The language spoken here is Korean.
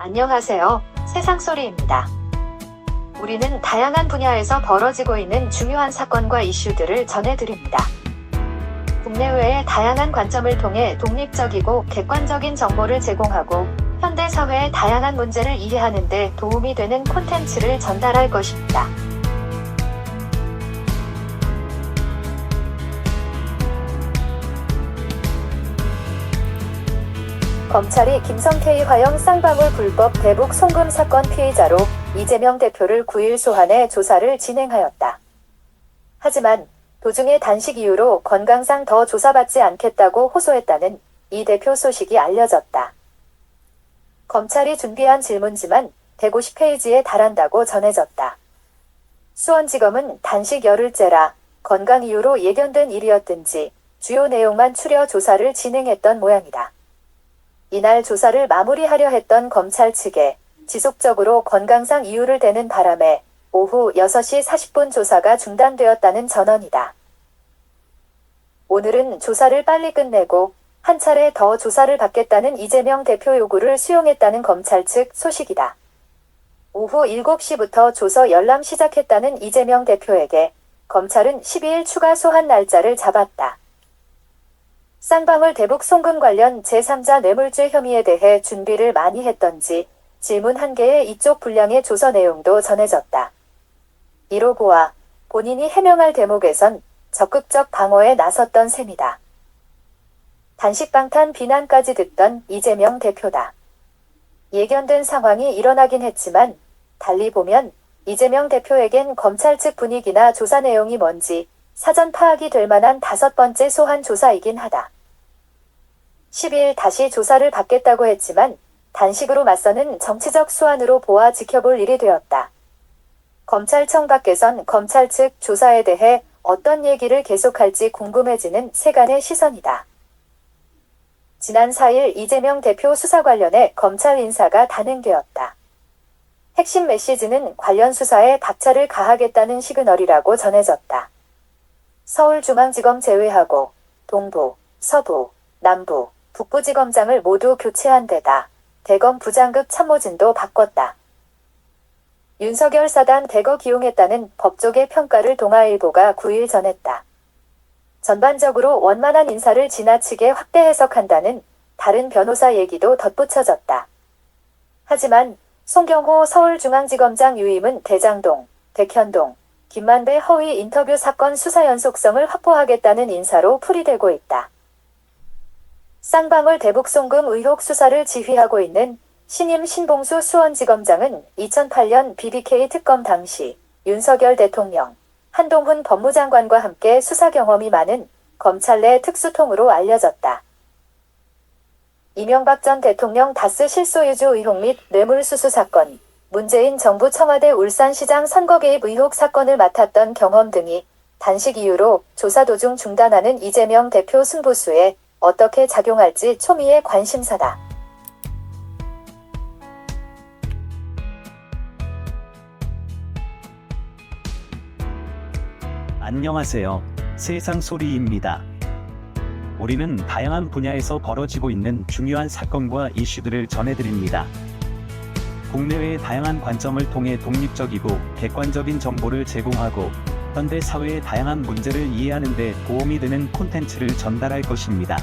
안녕하세요. 세상소리입니다. 우리는 다양한 분야에서 벌어지고 있는 중요한 사건과 이슈들을 전해드립니다. 국내외의 다양한 관점을 통해 독립적이고 객관적인 정보를 제공하고 현대 사회의 다양한 문제를 이해하는 데 도움이 되는 콘텐츠를 전달할 것입니다. 검찰이 김성태의 화형 쌍방울 불법 대북 송금 사건 피의자로 이재명 대표를 9일 소환해 조사를 진행하였다. 하지만 도중에 단식 이유로 건강상 더 조사받지 않겠다고 호소했다는 이 대표 소식이 알려졌다. 검찰이 준비한 질문지만 150페이지에 달한다고 전해졌다. 수원지검은 단식 열흘째라 건강 이유로 예견된 일이었든지 주요 내용만 추려 조사를 진행했던 모양이다. 이날 조사를 마무리하려 했던 검찰 측에 지속적으로 건강상 이유를 대는 바람에 오후 6시 40분 조사가 중단되었다는 전언이다. 오늘은 조사를 빨리 끝내고 한 차례 더 조사를 받겠다는 이재명 대표 요구를 수용했다는 검찰 측 소식이다. 오후 7시부터 조서 열람 시작했다는 이재명 대표에게 검찰은 12일 추가 소환 날짜를 잡았다. 쌍방울 대북 송금 관련 제3자 뇌물죄 혐의에 대해 준비를 많이 했던지 질문 한 개의 이쪽 분량의 조서 내용도 전해졌다. 이로 보아 본인이 해명할 대목에선 적극적 방어에 나섰던 셈이다. 단식 방탄 비난까지 듣던 이재명 대표다. 예견된 상황이 일어나긴 했지만 달리 보면 이재명 대표에겐 검찰 측 분위기나 조사 내용이 뭔지 사전 파악이 될 만한 5번째 소환 조사이긴 하다. 12일 다시 조사를 받겠다고 했지만 단식으로 맞서는 정치적 소환으로 보아 지켜볼 일이 되었다. 검찰청 밖에선 검찰 측 조사에 대해 어떤 얘기를 계속할지 궁금해지는 세간의 시선이다. 지난 4일 이재명 대표 수사 관련해 검찰 인사가 단행되었다. 핵심 메시지는 관련 수사에 박차를 가하겠다는 시그널이라고 전해졌다. 서울중앙지검 제외하고 동부, 서부, 남부, 북부지검장을 모두 교체한 데다 대검 부장급 참모진도 바꿨다. 윤석열 사단 대거 기용했다는 법조계 평가를 동아일보가 9일 전했다. 전반적으로 원만한 인사를 지나치게 확대 해석한다는 다른 변호사 얘기도 덧붙여졌다. 하지만 송경호 서울중앙지검장 유임은 대장동, 백현동, 김만배 허위 인터뷰 사건 수사 연속성을 확보하겠다는 인사로 풀이되고 있다. 쌍방울 대북 송금 의혹 수사를 지휘하고 있는 신임 신봉수 수원지검장은 2008년 BBK 특검 당시 윤석열 대통령, 한동훈 법무장관과 함께 수사 경험이 많은 검찰 내 특수통으로 알려졌다. 이명박 전 대통령 다스 실소유주 의혹 및 뇌물수수 사건, 문재인 정부 청와대 울산시장 선거 개입 의혹 사건을 맡았던 경험 등이 단식 이유로 조사 도중 중단하는 이재명 대표 승부수에 어떻게 작용할지 초미의 관심사다. 안녕하세요. 세상소리입니다. 우리는 다양한 분야에서 벌어지고 있는 중요한 사건과 이슈들을 전해드립니다. 국내외의 다양한 관점을 통해 독립적이고 객관적인 정보를 제공하고 현대 사회의 다양한 문제를 이해하는 데 도움이 되는 콘텐츠를 전달할 것입니다.